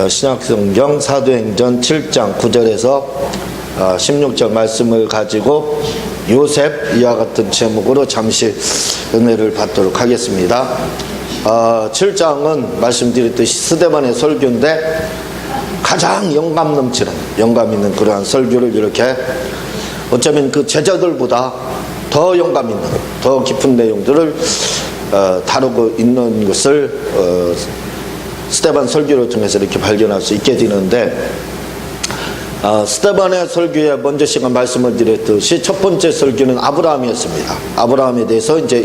신약성경 사도행전 7장 9절에서 16절 말씀을 가지고 요셉 이와 같은 제목으로 잠시 은혜를 받도록 하겠습니다. 7장은 말씀드렸듯이 스데반의 설교인데 가장 영감 넘치는, 영감 있는 그러한 설교를 이렇게 어쩌면 그 제자들보다 더 영감 있는, 더 깊은 내용들을 다루고 있는 것을 스데반 설교를 통해서 이렇게 발견할 수 있게 되는데, 스데반의 설교에 먼저 시간 말씀을 드렸듯이 첫 번째 설교는 아브라함이었습니다. 아브라함에 대해서 이제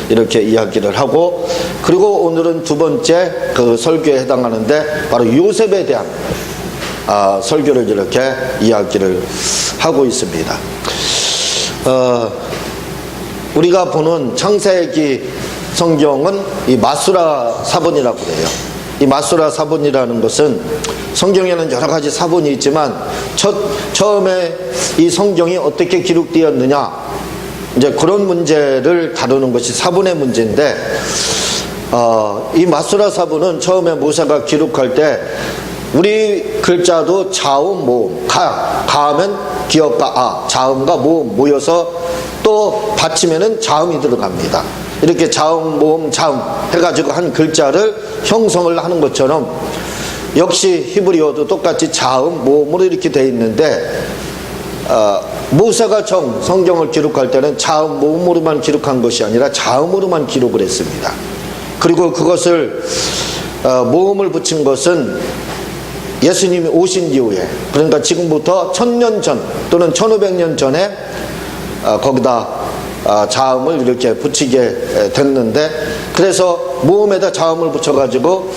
이렇게 이야기를 하고, 그리고 오늘은 두 번째 그 설교에 해당하는데 바로 요셉에 대한 설교를 이렇게 이야기를 하고 있습니다. 우리가 보는 창세기 성경은 이 마수라 사본이라고 그래요. 이 마수라 사본이라는 것은 성경에는 여러 가지 사본이 있지만 처음에 이 성경이 어떻게 기록되었느냐, 이제 그런 문제를 다루는 것이 사본의 문제인데, 이 마수라 사본은 처음에 모세가 기록할 때 우리 글자도 자음, 모음, 가하면 기역과 아, 자음과 모음 모여서 또 받침에는 자음이 들어갑니다. 이렇게 자음, 모음, 자음 해가지고 한 글자를 형성을 하는 것처럼 역시 히브리어도 똑같이 자음, 모음으로 이렇게 되어 있는데, 모세가 성경을 기록할 때는 자음, 모음으로만 기록한 것이 아니라 자음으로만 기록을 했습니다. 그리고 그것을 모음을 붙인 것은 예수님이 오신 이후에, 그러니까 지금부터 1000년 전 또는 1500년 전에 거기다 자음을 이렇게 붙이게 됐는데, 그래서 모음에다 자음을 붙여가지고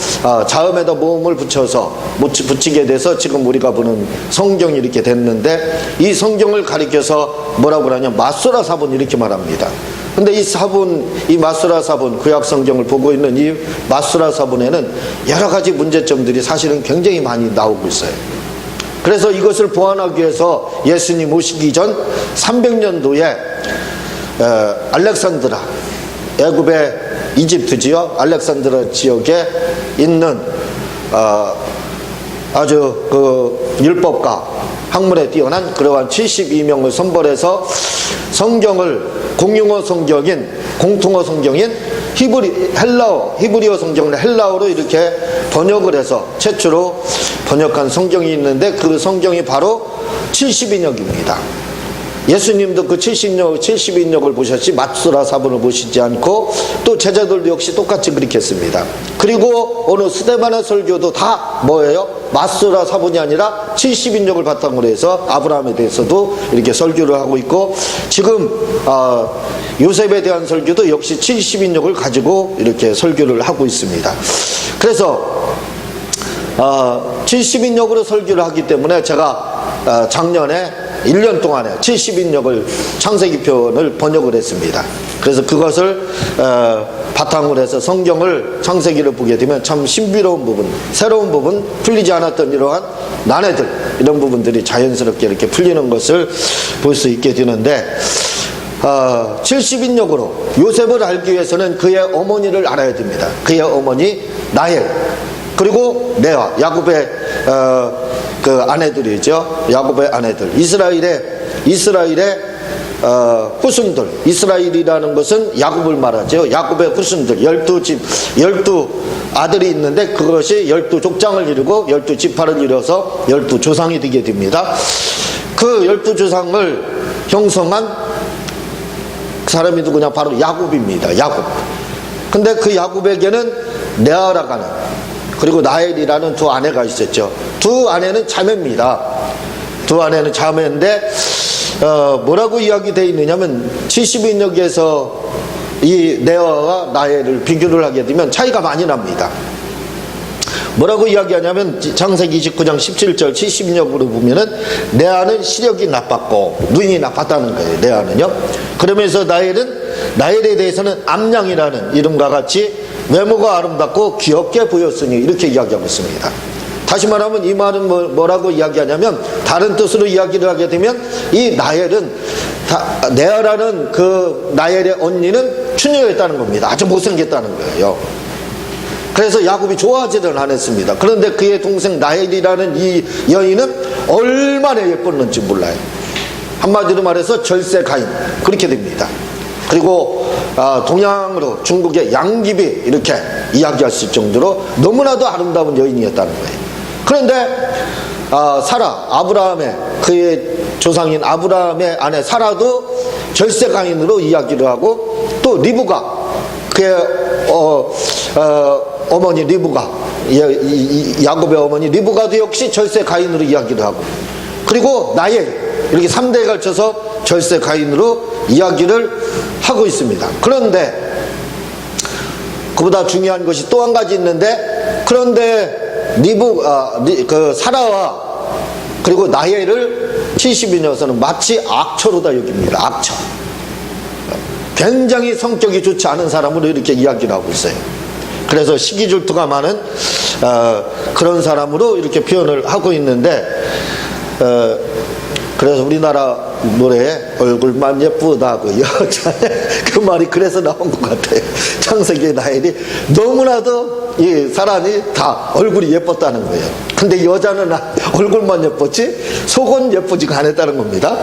자음에다 모음을 붙여서 붙이게 돼서 지금 우리가 보는 성경이 이렇게 됐는데, 이 성경을 가리켜서 뭐라고 하냐면 마수라 사본 이렇게 말합니다. 근데 이 사본, 이 마수라 사본, 구약 성경을 보고 있는 이 마수라 사본에는 여러 가지 문제점들이 사실은 굉장히 많이 나오고 있어요. 그래서 이것을 보완하기 위해서 예수님 오시기 전 300년도에 알렉산드라, 애굽의 이집트지요, 알렉산드라 지역에 있는 아주 그 율법가, 학문에 뛰어난 그러한 72명을 선발해서 성경을 공용어 성경인, 공통어 성경인 히브리어 성경을 헬라어로 이렇게 번역을 해서 최초로 번역한 성경이 있는데, 그 성경이 바로 70인역입니다. 예수님도 그 70인역을 보셨지 마수라 사본을 보시지 않고, 또 제자들도 역시 똑같이 그렇게 했습니다. 그리고 오늘 스데반의 설교도 다 뭐예요? 마수라 사본이 아니라 70인역을 바탕으로 해서 아브라함에 대해서도 이렇게 설교를 하고 있고, 지금 요셉에 대한 설교도 역시 70인역을 가지고 이렇게 설교를 하고 있습니다. 그래서 70인역으로 설교를 하기 때문에 제가 작년에 1년 동안에 70인역을 창세기 편을 번역을 했습니다. 그래서 그것을 바탕으로 해서 성경을, 창세기를 보게 되면 참 신비로운 부분, 새로운 부분, 풀리지 않았던 이러한 난해들, 이런 부분들이 자연스럽게 이렇게 풀리는 것을 볼 수 있게 되는데, 70인역으로 요셉을 알기 위해서는 그의 어머니를 알아야 됩니다. 그의 어머니 라헬, 그리고 레아, 야곱의 그 아내들이죠. 야곱의 아내들, 이스라엘의 후손들. 이스라엘이라는 것은 야곱을 말하죠. 야곱의 후손들, 12집, 12아들이 있는데 그것이 12족장을 이루고 12지파를 이뤄서 12조상이 되게 됩니다. 그 12조상을 형성한 사람이 누구냐? 바로 야곱입니다. 야곱. 근데 그 야곱에게는 레아라고 하는, 그리고 라헬이라는 두 아내가 있었죠. 두 아내는 자매입니다. 두 아내는 자매인데, 뭐라고 이야기되어 있느냐면 70인역에서 이 레아와 라헬을 비교를 하게 되면 차이가 많이 납니다. 뭐라고 이야기하냐면 창세기 29장 17절 70인역으로 보면은 레아는 시력이 나빴고 눈이 나빴다는 거예요. 레아는요. 그러면서 라헬에 대해서는 암양이라는 이름과 같이 외모가 아름답고 귀엽게 보였으니 이렇게 이야기하고 있습니다. 다시 말하면 이 말은 뭐라고 이야기하냐면, 다른 뜻으로 이야기를 하게 되면 이 라헬은, 레아라는 그 라헬의 언니는 추녀였다는 겁니다. 아주 못생겼다는 거예요. 그래서 야곱이 좋아하지는 않았습니다. 그런데 그의 동생 라헬이라는 이 여인은 얼마나 예뻤는지 몰라요. 한마디로 말해서 절세 가인, 그렇게 됩니다. 그리고 동양으로 중국의 양귀비 이렇게 이야기할 수 있을 정도로 너무나도 아름다운 여인이었다는 거예요. 그런데 사라, 아브라함의, 그의 조상인 아브라함의 아내 사라도 절세 가인으로 이야기를 하고, 또 리브가, 그의 어머니 리브가, 야곱의 어머니 리브가도 역시 절세 가인으로 이야기를 하고, 그리고 나엘, 이렇게 3대에 걸쳐서 절세 가인으로 이야기를 하고 있습니다. 그런데 그보다 중요한 것이 또 한 가지 있는데, 그런데 그 사라와 그리고 나엘을 70인 여서는 마치 악처로다 여깁니다. 악처. 굉장히 성격이 좋지 않은 사람으로 이렇게 이야기를 하고 있어요. 그래서 시기질투가 많은 그런 사람으로 이렇게 표현을 하고 있는데, 그래서 우리나라 노래에 얼굴만 예쁘다고 여자의 그 말이 그래서 나온 것 같아요. 창세기의 나엘이 너무나도 이 사람이 다 얼굴이 예뻤다는 거예요. 근데 여자는 얼굴만 예뻤지 속은 예쁘지가 않았다는 겁니다.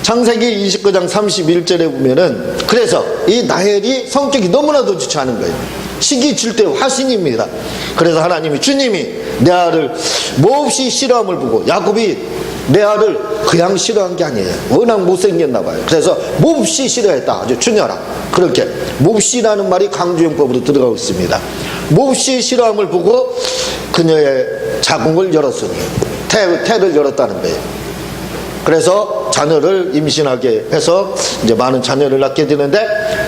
창세기 29장 31절에 보면은, 그래서 이 나엘이 성격이 너무나도 좋지 않은 거예요. 시기 질투의 화신입니다. 그래서 하나님이, 주님이 레아를 몹시 싫어함을 보고, 야곱이 레아를 그냥 싫어한 게 아니에요. 워낙 못생겼나 봐요. 그래서 몹시 싫어했다. 아주 추녀라. 그렇게 몹시라는 말이 강조용법으로 들어가고 있습니다. 몹시 싫어함을 보고 그녀의 자궁을 열었으니, 태를 열었다는 거예요. 그래서 자녀를 임신하게 해서 이제 많은 자녀를 낳게 되는데,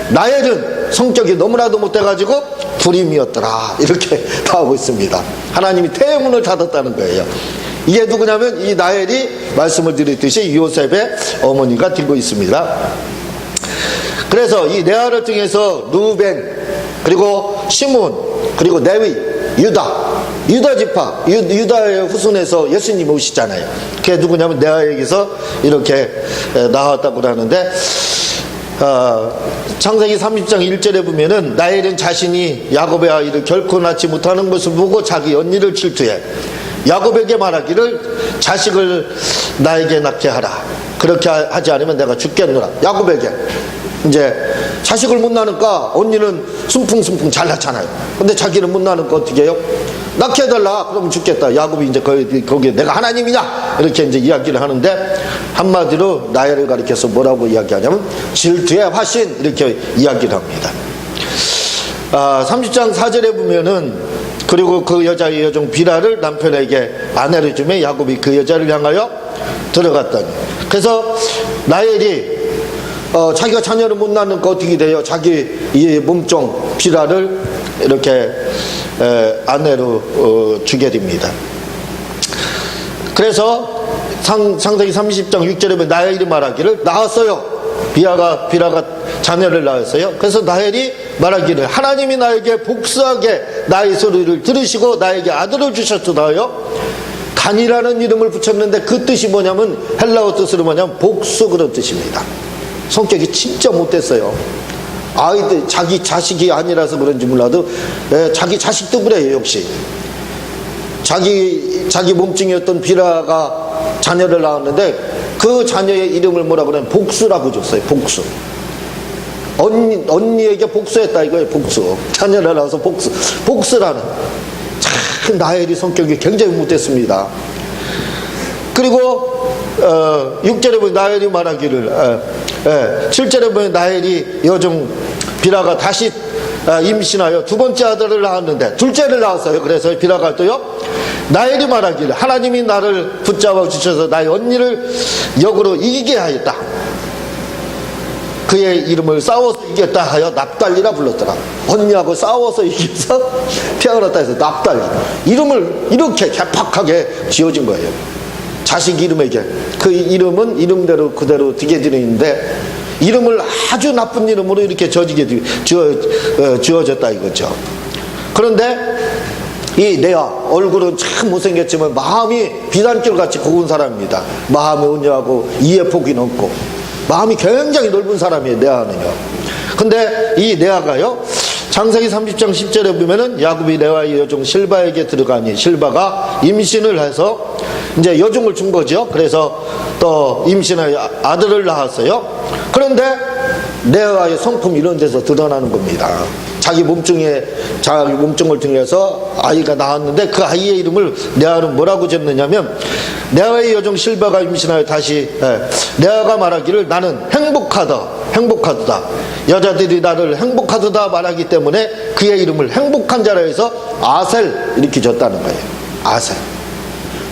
나엘은 성격이 너무나도 못돼가지고 불임이었더라, 이렇게 나오고 있습니다. 하나님이 태문을 닫았다는 거예요. 이게 누구냐면 이 나엘이 말씀을 드렸듯이 요셉의 어머니가 되고 있습니다. 그래서 이 레아를 통해서 루벤, 그리고 시몬, 그리고 레위, 유다 지파, 유다의 후손에서 예수님이 오시잖아요. 그게 누구냐면 레아에게서 이렇게 나왔다고 하는데, 창세기 30장 1절에 보면은 나엘은 자신이 야곱의 아이를 결코 낳지 못하는 것을 보고 자기 언니를 질투해 야곱에게 말하기를, 자식을 나에게 낳게 하라. 그렇게 하지 않으면 내가 죽겠노라. 야곱에게 이제 자식을 못 낳으니까 언니는 순풍순풍 잘 낳잖아요. 근데 자기는 못 낳으니까 어떻게 해요? 낳게 해달라. 그러면 죽겠다. 야곱이 이제 거기에 내가 하나님이냐? 이렇게 이제 이야기를 하는데, 한마디로 나엘을 가리켜서 뭐라고 이야기하냐면 질투의 화신, 이렇게 이야기를 합니다. 30장 4절에 보면은, 그리고 그 여자의 여종 비라를 남편에게 아내를 주며 야곱이 그 여자를 향하여 들어갔더니, 그래서 나엘이 자기가 자녀를 못 낳으니까 어떻게 돼요? 자기 이 몸종 비라를 이렇게 아내로 주게 됩니다. 그래서 창세기 30장 6절에 보면 나엘이 말하기를, 낳았어요. 비라가 자녀를 낳았어요. 그래서 나엘이 말하기를, 하나님이 나에게 복수하게 나의 소리를 들으시고 나에게 아들을 주셨도다요. 간이라는 이름을 붙였는데 그 뜻이 뭐냐면, 헬라어 뜻으로 뭐냐면 복수, 그런 뜻입니다. 성격이 진짜 못됐어요. 아이들, 자기 자식이 아니라서 그런지 몰라도 자기 자식도 그래요. 역시 자기 몸뚱이였던 비라가 자녀를 낳았는데 그 자녀의 이름을 뭐라 그러냐면 복수라고 줬어요. 복수. 언니에게 복수했다 이거예요. 복수. 자녀를 낳아서 복수라는. 참 나엘이 성격이 굉장히 못됐습니다. 그리고 6절에 보면 나엘이 말하기를, 7절에 보면 나엘이 여종 비라가 다시 임신하여 두 번째 아들을 낳았는데 둘째를 낳았어요. 그래서 비라가 또요, 나엘이 말하기를, 하나님이 나를 붙잡아 주셔서 나의 언니를 역으로 이기게 하였다. 그의 이름을 싸워서 이겼다 하여 납달리라 불렀더라. 언니하고 싸워서 이겨서 태어났다 해서 납달리. 이름을 이렇게 개팍하게 지어진 거예요. 자식 이름에게. 그 이름은 이름대로 그대로 되게 되는데, 이름을 아주 나쁜 이름으로 이렇게 지어졌다 이거죠. 그런데 이 레아, 얼굴은 참 못생겼지만 마음이 비단결같이 고운 사람입니다. 마음이 온유하고 이해 폭이 넓고 마음이 굉장히 넓은 사람이에요. 레아는요. 근데 이 레아가요, 창세기 30장 10절에 보면은 야곱이 레아의 여종 실바에게 들어가니 실바가 임신을 해서 이제 여종을 준 거죠. 그래서 또 임신의 아들을 낳았어요. 그런데 레아의 성품 이런 데서 드러나는 겁니다. 자기 몸뚱을 통해서 아이가 나왔는데 그 아이의 이름을 레아는 뭐라고 졌느냐면 레아의 여종 실바가 임신하여 다시 레아가 말하기를 나는 행복하다. 여자들이 나를 행복하다 말하기 때문에 그의 이름을 행복한 자라 해서 아셀 이렇게 졌다는 거예요. 아셀.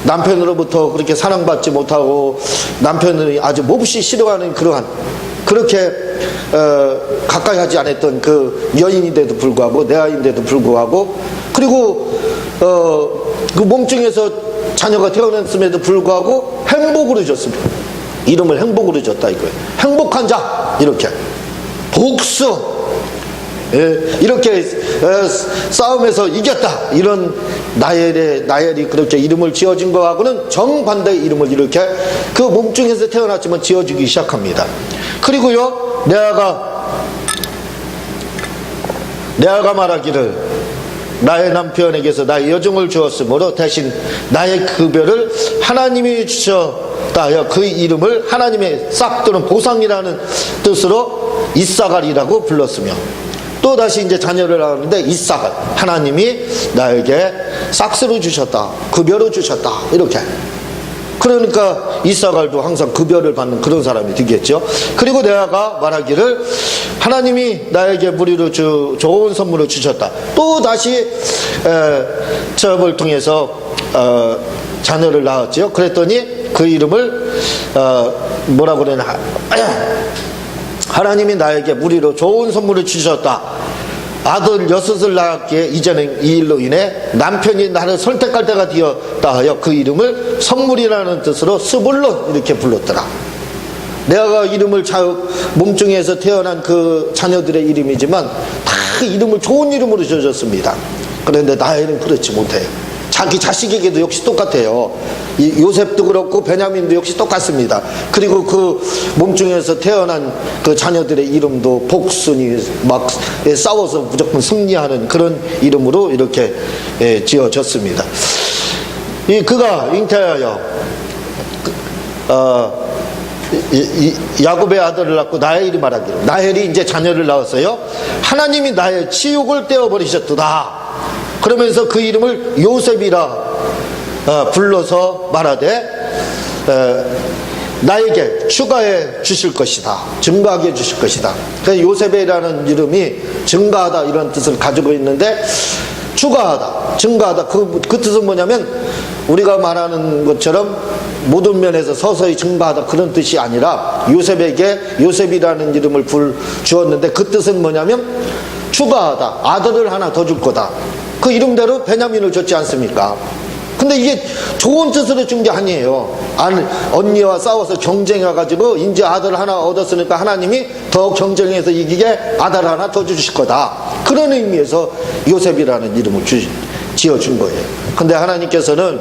남편으로부터 그렇게 사랑받지 못하고 남편을 아주 몹시 싫어하는 그렇게 가까이 하지 않았던 그 여인인데도 불구하고 레아인데도 불구하고 그리고 그 몸중에서 자녀가 태어났음에도 불구하고 행복으로 줬습니다. 이름을 행복으로 줬다 이거예요. 행복한 자 이렇게 복수 이렇게 싸움에서 이겼다 이런 나엘이 그렇게 이름을 지어진 거하고는 정반대의 이름을 이렇게 그 몸중에서 태어났지만 지어주기 시작합니다. 그리고요 레아가 말하기를 나의 남편에게서 나의 여종을 주었으므로 대신 나의 급여를 하나님이 주셨다. 그 이름을 하나님의 싹 또는 보상이라는 뜻으로 이사갈이라고 불렀으며 또 다시 이제 자녀를 낳았는데 이사갈 하나님이 나에게 싹스로 주셨다. 급여로 주셨다. 이렇게. 그러니까 이사갈도 항상 급여를 받는 그런 사람이 되겠죠. 그리고 레아가 말하기를 하나님이 나에게 무리로 좋은 선물을 주셨다. 또 다시 체험을 통해서 자녀를 낳았죠. 그랬더니 그 이름을 뭐라고 그러나 하나님이 나에게 무리로 좋은 선물을 주셨다. 아들 6을 낳았기에 이제는 이 일로 인해 남편이 나를 선택할 때가 되었다 하여 그 이름을 선물이라는 뜻으로 스불론 이렇게 불렀더라. 레아가 이름을 몸중에서 태어난 그 자녀들의 이름이지만 다 이름을 좋은 이름으로 지어줬습니다. 그런데 나엘은 그렇지 못해요. 자기 자식에게도 역시 똑같아요. 이 요셉도 그렇고 베냐민도 역시 똑같습니다. 그리고 그 몸중에서 태어난 그 자녀들의 이름도 복순이 막 싸워서 무조건 승리하는 그런 이름으로 이렇게 지어졌습니다. 그가 잉태하여 야곱의 아들을 낳고 나엘이 말하기를 나엘이 이제 자녀를 낳았어요. 하나님이 나의 치욕을 떼어버리셨도다. 그러면서 그 이름을 요셉이라 불러서 말하되 나에게 추가해 주실 것이다. 증가하게 해 주실 것이다. 그래서 요셉이라는 이름이 증가하다 이런 뜻을 가지고 있는데 추가하다, 증가하다 그 뜻은 뭐냐면 우리가 말하는 것처럼 모든 면에서 서서히 증가하다 그런 뜻이 아니라 요셉에게 요셉이라는 이름을 주었는데 그 뜻은 뭐냐면 추가하다. 아들을 하나 더 줄 거다. 그 이름대로 베냐민을 줬지 않습니까? 근데 이게 좋은 뜻으로 준 게 아니에요. 언니와 싸워서 경쟁해가지고 이제 아들 하나 얻었으니까 하나님이 더 경쟁해서 이기게 아들 하나 더 주실 거다. 그런 의미에서 요셉이라는 이름을 지어준 거예요. 근데 하나님께서는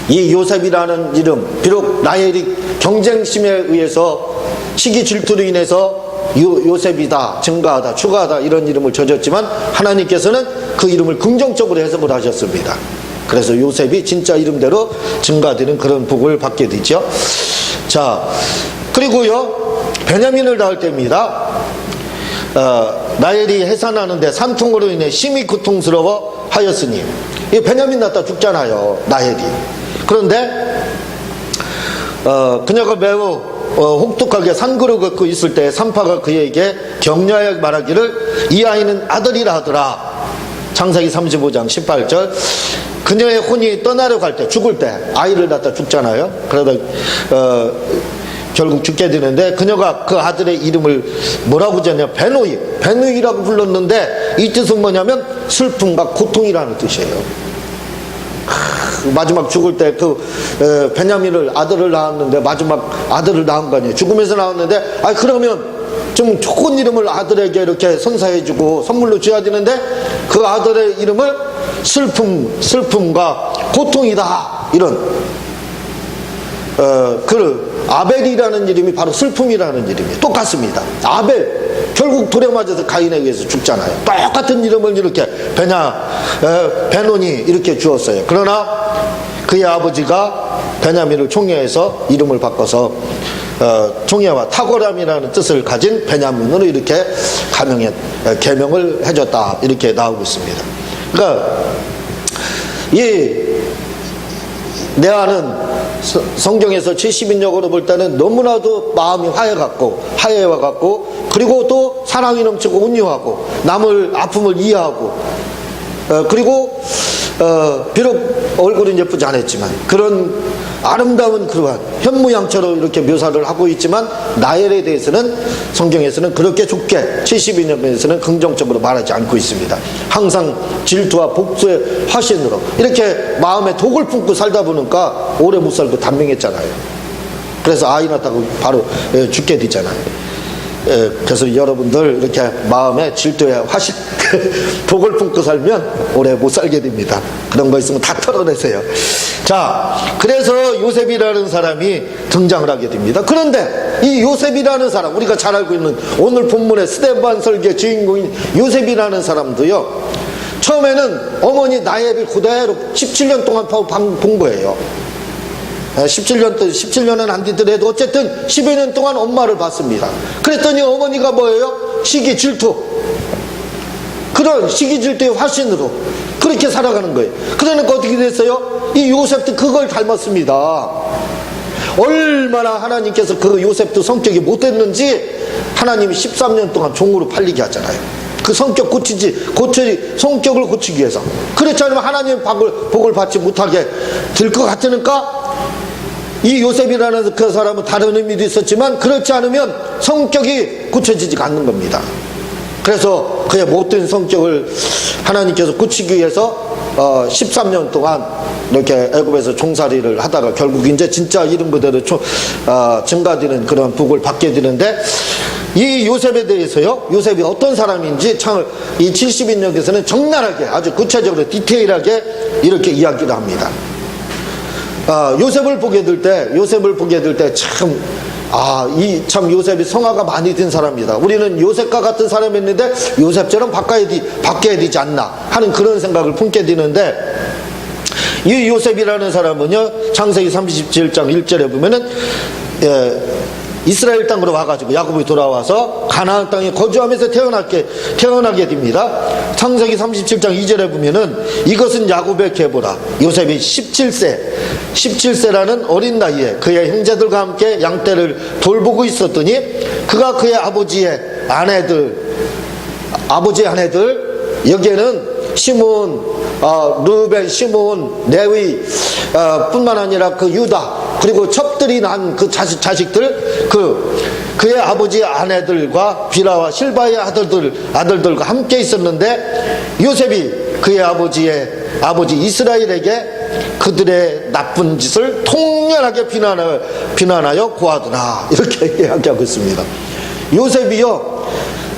이 요셉이라는 이름, 비록 라헬이 경쟁심에 의해서 시기 질투로 인해서 요셉이다, 증가하다, 추가하다 이런 이름을 져줬지만 하나님께서는 그 이름을 긍정적으로 해석을 하셨습니다. 그래서 요셉이 진짜 이름대로 증가되는 그런 복을 받게 되죠. 자, 그리고요 베냐민을 낳을 때입니다. 라헬이 해산하는데 산통으로 인해 심히 고통스러워 하였으니 이 베냐민 낳다 죽잖아요. 라헬이. 그런데 그녀가 매우 혹독하게 산구를 걷고 있을 때 산파가 그에게 격려하여 말하기를 이 아이는 아들이라 하더라. 창세기 35장 18절. 그녀의 혼이 떠나려 갈 때, 죽을 때 아이를 낳다 죽잖아요. 그러다 결국 죽게 되는데 그녀가 그 아들의 이름을 뭐라고 지었냐, 베누이라고 불렀는데 이 뜻은 뭐냐면 슬픔과 고통이라는 뜻이에요. 마지막 죽을 때 그 베냐민을 아들을 낳았는데 마지막 아들을 낳은 거 아니에요. 죽으면서 낳았는데 그러면 좀 좋은 이름을 아들에게 이렇게 선사해주고 선물로 줘야 되는데 그 아들의 이름을 슬픔과 고통이다 이런 아벨이라는 이름이 바로 슬픔이라는 이름이에요. 똑같습니다. 아벨 결국 돌에 맞아서 가인에 의해서 죽잖아요. 똑같은 이름을 이렇게 베논이 이렇게 주었어요. 그러나 그의 아버지가 베냐민을 총애해서 이름을 바꿔서 총애와 탁월함이라는 뜻을 가진 베냐민으로 이렇게 개명을 해줬다, 이렇게 나오고 있습니다. 그러니까 내 아는 성경에서 70인역으로 볼 때는 너무나도 마음이 화해와 같고, 그리고 또 사랑이 넘치고 온유하고, 남을 아픔을 이해하고, 그리고 비록 얼굴은 예쁘지 않았지만 그런 아름다운 그러한 현무양처럼 이렇게 묘사를 하고 있지만, 나엘에 대해서는 성경에서는 그렇게 좋게 70인역에서는 긍정적으로 말하지 않고 있습니다. 항상 질투와 복수의 화신으로 이렇게 마음에 독을 품고 살다 보니까 오래 못 살고 단명했잖아요. 그래서 아이 낳았다고 바로 죽게 되잖아요. 그래서 여러분들 이렇게 마음에 질투의 화신 독을 품고 살면 오래 못 살게 됩니다. 그런 거 있으면 다 털어내세요. 자, 그래서 요셉이라는 사람이 등장을 하게 됩니다. 그런데 이 요셉이라는 사람, 우리가 잘 알고 있는 오늘 본문의 스데반 설교의 주인공인 요셉이라는 사람도요, 처음에는 어머니 나엘을 그대로 17년 동안 본 거예요. 17년은 안 되더라도 어쨌든 10여 년 동안 엄마를 봤습니다. 그랬더니 어머니가 뭐예요? 시기 질투, 그런 시기 질투의 화신으로 그렇게 살아가는 거예요. 그러니까 어떻게 됐어요? 이 요셉도 그걸 닮았습니다. 얼마나 하나님께서 그 요셉도 성격이 못됐는지 하나님이 13년 동안 종으로 팔리게 하잖아요. 그 성격 성격을 고치기 위해서. 그렇지 않으면 하나님 복을 받지 못하게 될 것 같으니까, 이 요셉이라는 그 사람은 다른 의미도 있었지만 그렇지 않으면 성격이 고쳐지지가 않는 겁니다. 그래서 그의 못된 성격을 하나님께서 고치기 위해서 13년 동안 이렇게 애굽에서 종살이를 하다가 결국 이제 진짜 이름 그대로 증가되는 그런 복을 받게 되는데, 이 요셉에 대해서요, 요셉이 어떤 사람인지 참 이 70인역에서는 적나라하게 아주 구체적으로 디테일하게 이렇게 이야기를 합니다. 요셉을 보게 될 때 참 요셉이 성화가 많이 된 사람이다. 우리는 요셉과 같은 사람이었는데 요셉처럼 바뀌어야 되지 않나 하는 그런 생각을 품게 되는데, 이 요셉이라는 사람은요, 창세기 37장 1절에 보면은 이스라엘 땅으로 와가지고 야곱이 돌아와서 가나안 땅에 거주하면서 태어나게 됩니다. 창세기 37장 2절에 보면은 이것은 야곱의 계보라. 요셉이 17세라는 어린 나이에 그의 형제들과 함께 양떼를 돌보고 있었더니, 그가 그의 아버지의 아내들 여기에는 시므온, 르벤, 시므온, 레위 뿐만 아니라 그 유다, 그리고 첩들이 난 그 자식들, 그의 아버지의 아내들과 비라와 실바의 아들들과 함께 있었는데, 요셉이 그의 아버지 이스라엘에게 그들의 나쁜 짓을 통렬하게 비난하여 고하더라, 이렇게 이야기하고 있습니다. 요셉이요,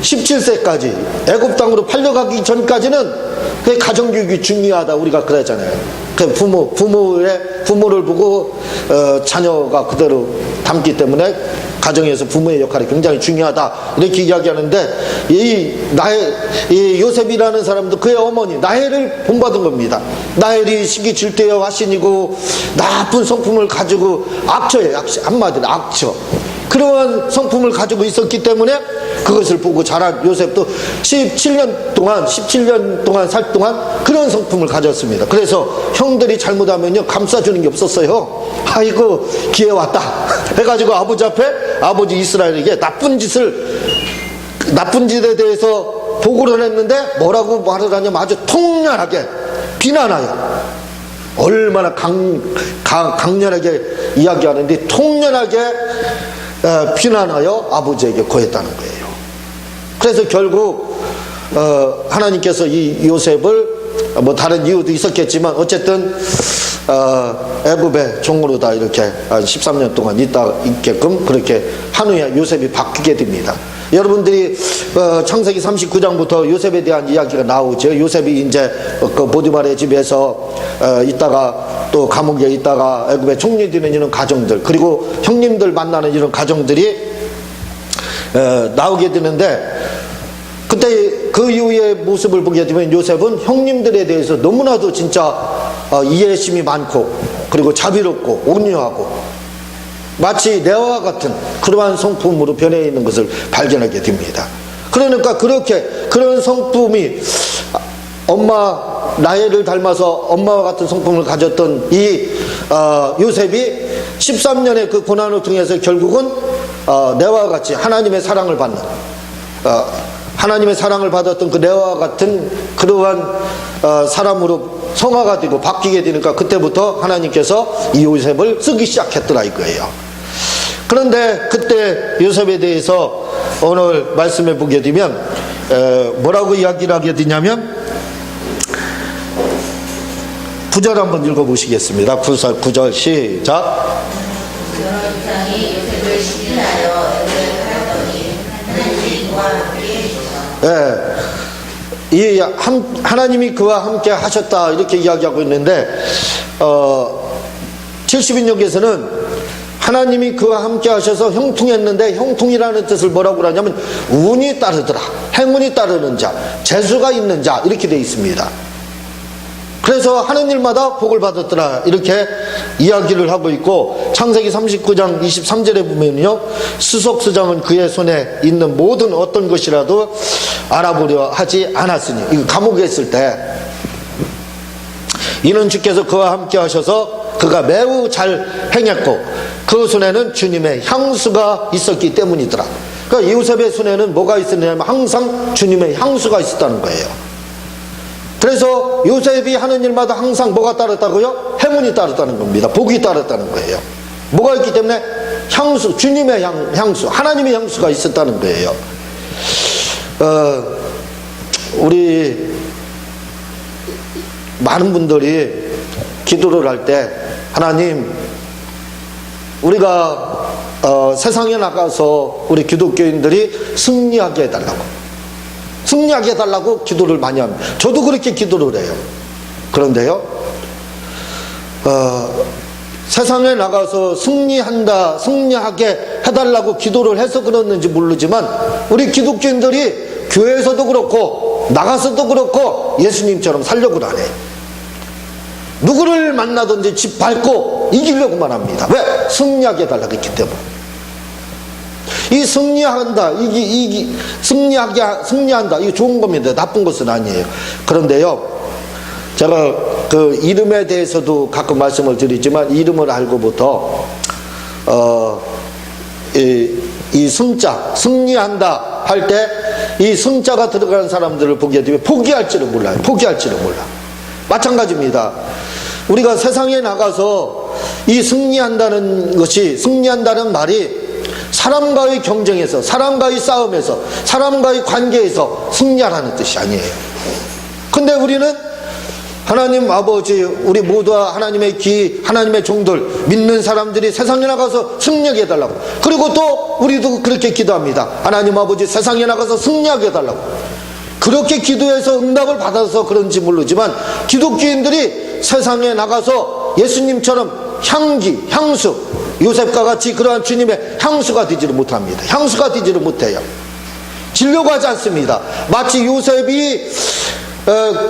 17세까지 애굽 땅으로 팔려가기 전까지는 그 가정교육이 중요하다, 우리가 그랬잖아요. 그 부모를 보고 자녀가 그대로 닮기 때문에 가정에서 부모의 역할이 굉장히 중요하다, 이렇게 이야기하는데, 이 요셉이라는 사람도 그의 어머니 나엘을 본받은 겁니다. 나엘이 시기 질투의 화신이고 나쁜 성품을 가지고 악처예요. 한마디로 악처. 그러한 성품을 가지고 있었기 때문에 그것을 보고 자란 요셉도 17년 동안 살 동안 그런 성품을 가졌습니다. 그래서 형들이 잘못하면요, 감싸주는 게 없었어요. 아이고 기회 왔다 해가지고 아버지 이스라엘에게 나쁜 짓에 대해서 보고를 했는데 뭐라고 말을 하냐면 아주 통렬하게 비난하여, 얼마나 강렬하게 이야기하는데 통렬하게 비난하여 아버지에게 고했다는 거예요. 그래서 결국 하나님께서 이 요셉을 다른 이유도 있었겠지만 어쨌든 애굽의 종으로 다 이렇게 13년 동안 있게끔 그렇게 한 후에 요셉이 바뀌게 됩니다. 여러분들이 창세기 39장부터 요셉에 대한 이야기가 나오죠. 요셉이 이제 그 보디발의 집에서 있다가 또 감옥에 있다가 애굽에 총리되는 이런 가정들, 그리고 형님들 만나는 이런 가정들이 나오게 되는데, 그때 그 이후의 모습을 보게 되면 요셉은 형님들에 대해서 너무나도 진짜 이해심이 많고, 그리고 자비롭고 온유하고, 마치 레아와 같은 그러한 성품으로 변해 있는 것을 발견하게 됩니다. 그러니까 그런 성품이 엄마 라헬을 닮아서 엄마와 같은 성품을 가졌던 이 요셉이 13년의 그 고난을 통해서 결국은 레아와 같이 하나님의 사랑을 받는, 하나님의 사랑을 받았던 그 레아와 같은 그러한 사람으로 성화가 되고 바뀌게 되니까 그때부터 하나님께서 이 요셉을 쓰기 시작했더라 이거예요. 그런데 그때 요셉에 대해서 오늘 말씀해 보게 되면 뭐라고 이야기를 하게 되냐면, 9절 한번 읽어보시겠습니다. 9절 시작. 하나님이 그와 함께 하셨다 이렇게 이야기하고 있는데, 70인역에서는 하나님이 그와 함께 하셔서 형통했는데, 형통이라는 뜻을 뭐라고 하냐면 운이 따르더라, 행운이 따르는 자, 재수가 있는 자 이렇게 되어 있습니다. 그래서 하는 일마다 복을 받았더라 이렇게 이야기를 하고 있고, 창세기 39장 23절에 보면요, 수석수장은 그의 손에 있는 모든 어떤 것이라도 알아보려 하지 않았으니, 이거 감옥에 있을 때 이는 주께서 그와 함께 하셔서 그가 매우 잘 행했고 그 손에는 주님의 향수가 있었기 때문이더라. 그러니까 요셉의 손에는 뭐가 있었냐면 항상 주님의 향수가 있었다는 거예요. 그래서 요셉이 하는 일마다 항상 뭐가 따랐다고요? 행운이 따랐다는 겁니다. 복이 따랐다는 거예요. 뭐가 있기 때문에? 향수, 주님의 향수, 하나님의 향수가 있었다는 거예요. 우리 많은 분들이 기도를 할 때, 하나님, 우리가 세상에 나가서 우리 기독교인들이 승리하게 해달라고 기도를 많이 합니다. 저도 그렇게 기도를 해요. 그런데요, 세상에 나가서 승리하게 해달라고 기도를 해서 그러는지 모르지만, 우리 기독교인들이 교회에서도 그렇고 나가서도 그렇고 예수님처럼 살려고는 안 해요. 누구를 만나든지 집 밟고 이기려고만 합니다. 왜? 승리하게 해달라고 했기 때문에. 이 승리한다, 승리한다, 이거 좋은 겁니다. 나쁜 것은 아니에요. 그런데요, 제가 그 이름에 대해서도 가끔 말씀을 드리지만, 이름을 알고부터 이 승자, 승리한다 할 때 이 승자가 들어가는 사람들을 보게 되면 포기할지를 몰라요. 마찬가지입니다. 우리가 세상에 나가서 이 승리한다는 말이 사람과의 경쟁에서, 사람과의 싸움에서, 사람과의 관계에서 승리하라는 뜻이 아니에요. 근데 우리는 하나님 아버지, 우리 모두와 하나님의 하나님의 종들, 믿는 사람들이 세상에 나가서 승리하게 해달라고. 그리고 또 우리도 그렇게 기도합니다. 하나님 아버지, 세상에 나가서 승리하게 해달라고. 그렇게 기도해서 응답을 받아서 그런지 모르지만, 기독교인들이 세상에 나가서 예수님처럼 향수, 요셉과 같이 그러한 주님의 향수가 되지를 못합니다. 향수가 되지를 못해요. 지려고 하지 않습니다. 마치 요셉이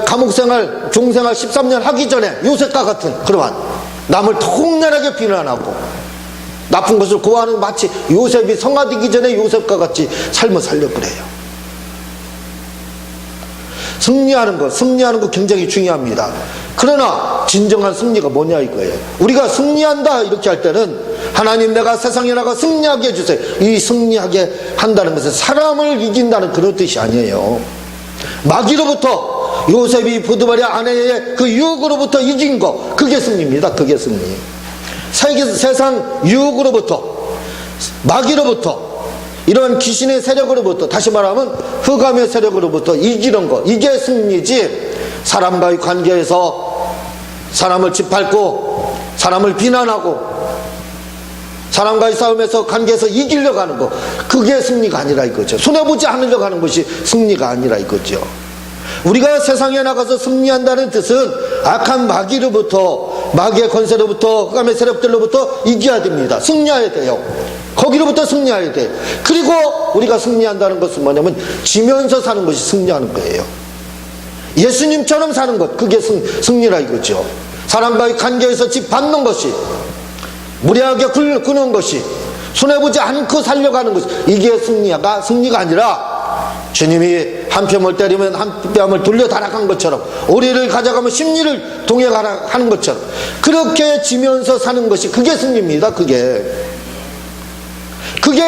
감옥생활, 종생활 13년 하기 전에 요셉과 같은 그러한 남을 통렬하게 비난하고 나쁜 것을 고하는, 마치 요셉이 성화되기 전에 요셉과 같이 삶을 살려고 그래요. 승리하는 것 굉장히 중요합니다. 그러나 진정한 승리가 뭐냐 이거예요. 우리가 승리한다 이렇게 할 때는, 하나님 내가 세상에 나가 승리하게 해주세요. 이 승리하게 한다는 것은 사람을 이긴다는 그런 뜻이 아니에요. 마귀로부터, 요셉이 보디발의 아내의 그 유혹으로부터 이긴 거, 그게 승리입니다. 그게 승리. 세상 유혹으로부터, 마귀로부터, 이런 귀신의 세력으로부터, 다시 말하면 흑암의 세력으로부터 이기는 것, 이게 승리지, 사람과의 관계에서 사람을 짓밟고 사람을 비난하고 사람과의 싸움에서 관계에서 이기려고 하는 거, 그게 승리가 아니라 이거죠. 손해보지 않으려고 하는 것이 승리가 아니라 이거죠. 우리가 세상에 나가서 승리한다는 뜻은 악한 마귀로부터, 마귀의 권세로부터, 흑암의 세력들로부터 이겨야 됩니다. 승리해야 돼요. 거기로부터 승리해야 돼요. 그리고 우리가 승리한다는 것은 뭐냐면 지면서 사는 것이 승리하는 거예요. 예수님처럼 사는 것, 그게 승리라 이거죠. 사람과의 관계에서 집 받는 것이, 무례하게 끄는 것이, 손해보지 않고 살려가는 것이, 이게 승리가 아니라 주님이 한 뼘을 때리면 한 뼘을 돌려 달아간 것처럼, 오리를 가져가면 십리를 동행하라 하는 것처럼 그렇게 지면서 사는 것이, 그게 승리입니다. 그게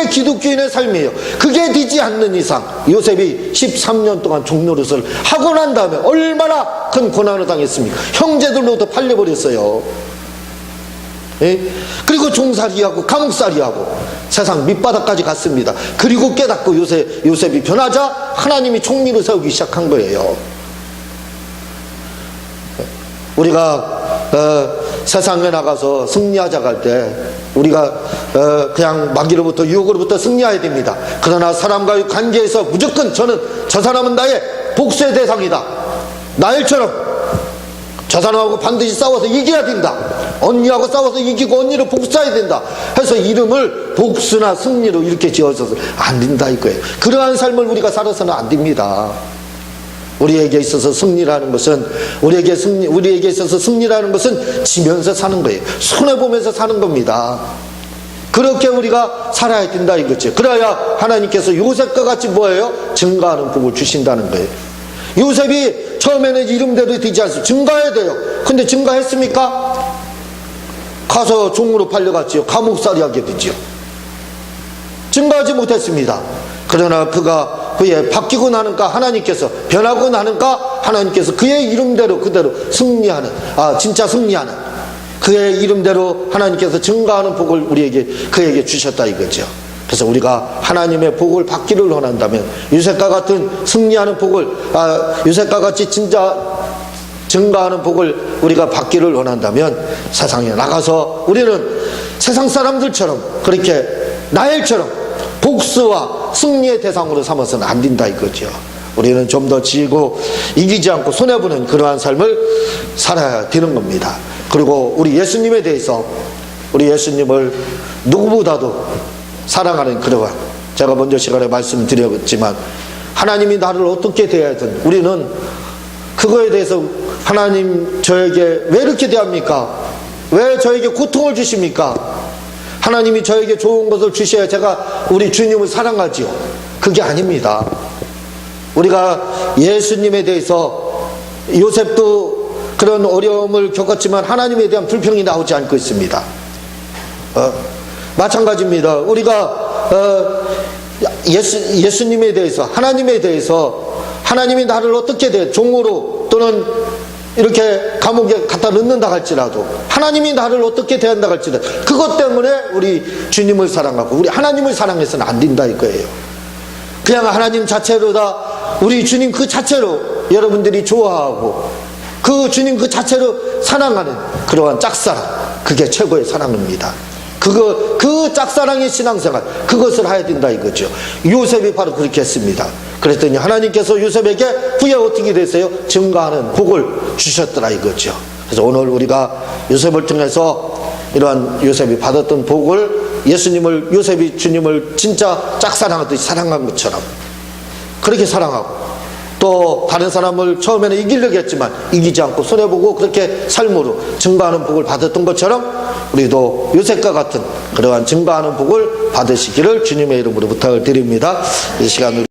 기독교인의 삶이에요. 그게 되지 않는 이상, 요셉이 13년 동안 종노릇을 하고 난 다음에 얼마나 큰 고난을 당했습니까? 형제들로부터 팔려버렸어요. 예? 그리고 종살이하고 감옥살이하고 세상 밑바닥까지 갔습니다. 그리고 깨닫고 요셉이 변하자 하나님이 총리를 세우기 시작한 거예요. 우리가 세상에 나가서 승리하자고 할 때 우리가 그냥 마귀로부터, 유혹으로부터 승리해야 됩니다. 그러나 사람과의 관계에서 무조건 저는 저 사람은 나의 복수의 대상이다, 나일처럼 저 사람하고 반드시 싸워서 이겨야 된다, 언니하고 싸워서 이기고 언니를 복수해야 된다 해서 이름을 복수나 승리로 이렇게 지어서 안 된다 이거예요. 그러한 삶을 우리가 살아서는 안 됩니다. 우리에게 있어서 승리라는 것은, 우리에게 있어서 승리라는 것은 지면서 사는 거예요. 손해보면서 사는 겁니다. 그렇게 우리가 살아야 된다 이거죠. 그래야 하나님께서 요셉과 같이 뭐예요? 증거하는 복을 주신다는 거예요. 요셉이 처음에는 이름대로 되지 않습니다. 증거해야 돼요. 근데 증거했습니까? 가서 종으로 팔려갔지요. 감옥살이하게 되지요. 증거하지 못했습니다. 그러나 그가 후에 바뀌고 나니까 하나님께서, 변하고 나니까 하나님께서 그의 이름대로 그대로 승리하는, 진짜 승리하는, 그의 이름대로 하나님께서 증거하는 복을 그에게 주셨다 이거죠. 그래서 우리가 하나님의 복을 받기를 원한다면, 요셉과 같은 승리하는 복을, 요셉과 같이 진짜 증거하는 복을 우리가 받기를 원한다면 세상에 나가서 우리는 세상 사람들처럼, 그렇게 나엘처럼 복수와 승리의 대상으로 삼아서는 안 된다 이거죠. 우리는 좀 더 지고 이기지 않고 손해보는 그러한 삶을 살아야 되는 겁니다. 그리고 우리 예수님에 대해서, 우리 예수님을 누구보다도 사랑하는 그러한, 제가 먼저 시간에 말씀드렸지만 하나님이 나를 어떻게 대하든 우리는 그거에 대해서, 하나님 저에게 왜 이렇게 대합니까? 왜 저에게 고통을 주십니까? 하나님이 저에게 좋은 것을 주셔야 제가 우리 주님을 사랑하지요. 그게 아닙니다. 우리가 예수님에 대해서, 요셉도 그런 어려움을 겪었지만 하나님에 대한 불평이 나오지 않고 있습니다. 마찬가지입니다. 우리가 예수님에 대해서, 하나님에 대해서, 하나님이 나를 어떻게 종으로 또는 이렇게 감옥에 갖다 넣는다 할지라도, 하나님이 나를 어떻게 대한다 할지라도, 그것 때문에 우리 주님을 사랑하고 우리 하나님을 사랑해서는 안 된다 이거예요. 그냥 하나님 자체로 다, 우리 주님 그 자체로 여러분들이 좋아하고 그 주님 그 자체로 사랑하는 그러한 짝사랑, 그게 최고의 사랑입니다. 그 짝사랑의 신앙생활, 그것을 해야 된다 이거죠. 요셉이 바로 그렇게 했습니다. 그랬더니 하나님께서 요셉에게 후에 어떻게 됐어요? 증거하는 복을 주셨더라 이거죠. 그래서 오늘 우리가 요셉을 통해서 이러한 요셉이 받았던 복을, 요셉이 주님을 진짜 짝사랑하듯이 사랑한 것처럼 그렇게 사랑하고, 또 다른 사람을 처음에는 이기려고 했지만 이기지 않고 손해보고 그렇게 삶으로 증거하는 복을 받았던 것처럼 우리도 요셉과 같은 그러한 증거하는 복을 받으시기를 주님의 이름으로 부탁을 드립니다. 이 시간을